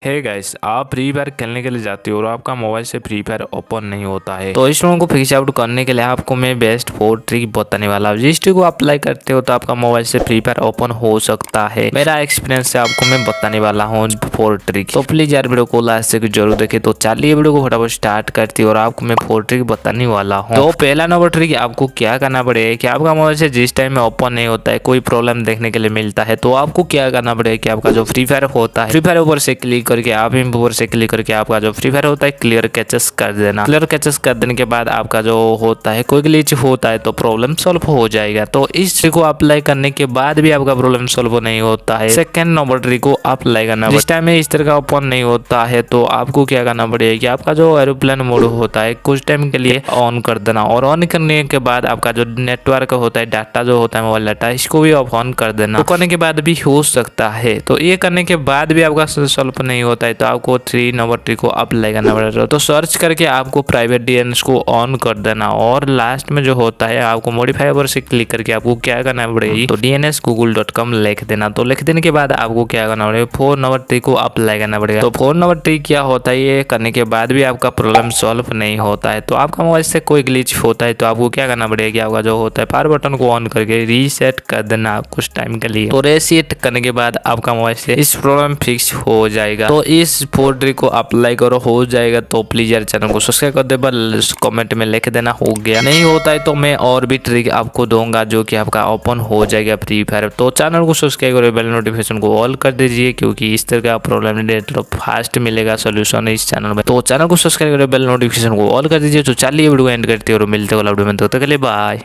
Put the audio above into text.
Hey guys, आप free fire खेलने के लिए जाते हो और आपका मोबाइल से फ्री फायर ओपन नहीं होता है। तो इस को फिक्स आउट करने के लिए आपको मैं बेस्ट 4 ट्रिक बताने वाला हूँ। जिस ट्रिक को अप्लाई करते हो तो आपका मोबाइल से फ्री फायर ओपन हो सकता है। मेरा एक्सपीरियंस से आपको मैं बताने वाला हूँ 4 ट्रिक। तो प्लीज यार वीडियो को लास्ट तक जरूर देखे। तो चलिए वीडियो को फटाफट स्टार्ट करती है और आपको मैं 4 ट्रिक बताने वाला हूँ। तो पहला नंबर ट्रिक आपको क्या करना पड़ेगा कि आपका मोबाइल से जिस टाइम में ओपन नहीं होता है, कोई प्रॉब्लम देखने के लिए मिलता है, तो आपको क्या करना पड़ेगा कि आपका जो फ्री फायर होता है, फ्री फायर ऊपर से क्लिक करके आप ऊपर से क्लिक करके आपका जो फ्री फायर होता है क्लियर कैचेस कर देना। क्लियर कैचेस कर देने के बाद आपका जो होता है कोई ग्लिच होता है तो प्रॉब्लम सॉल्व हो जाएगा। तो इस ट्रिक को अप्लाई करने के बाद भी आपका प्रॉब्लम सॉल्व नहीं होता है। सेकंड नंबर ट्रिक को अप्लाई करना, जिस टाइम में इस तरह का ओपन नहीं होता है तो आपको क्या करना पड़ेगा कि आपका जो एरोप्लेन मोड होता है कुछ टाइम के लिए ऑन कर देना, और ऑन करने के बाद आपका जो नेटवर्क होता है, डाटा जो होता है मोबाइल डाटा, इसको भी ऑन कर देना। तो करने के बाद भी हो सकता है। तो ये करने के बाद भी आपका सॉल्व नहीं होता है तो आपको 3 नंबर ट्रिक को अप्लाई करना पड़ेगा। तो सर्च करके आपको प्राइवेट डीएनएस को ऑन कर देना, और लास्ट में जो होता है आपको मॉडिफाई पर से क्लिक करके आपको क्या करना पड़ेगा तो dnsgoogle.com लिख देना। तो लिख देने के बाद आपको क्या करना पड़ेगा 4 नंबर ट्रिक को अप्लाई करना पड़ेगा। तो 4 नंबर ट्रिक क्या होता है, ये करने के बाद भी आपका प्रॉब्लम सॉल्व नहीं होता है, तो आपका मोबाइल से कोई ग्लिच होता है तो आपको क्या करना पड़ेगा कि आपका जो होता है पावर बटन को ऑन करके रीसेट कर देना कुछ टाइम के लिए। तो रीसेट करने के बाद आपका मोबाइल से इस प्रॉब्लम फिक्स हो जाएगा। तो इस 4 ट्रिक को अप्लाई करो, हो जाएगा। तो प्लीज यार चैनल को सब्सक्राइब कर दे, बस कमेंट में लिख देना हो गया। नहीं होता है तो मैं और भी ट्रिक आपको दूंगा जो कि आपका ओपन हो जाएगा फ्री फायर। तो चैनल को सब्सक्राइब करो, बेल नोटिफिकेशन को ऑल कर दीजिए, क्योंकि इस तरह का प्रॉब्लम तो फास्ट मिलेगा सोल्यूशन इस चैनल में। तो चैनल को सब्सक्राइब करो, बेल नोटिफिकेशन को ऑल कर दीजिए। तो चलिए वीडियो एंड करते हैं और मिलते हो वीडियो में। तो तक के लिए बाय।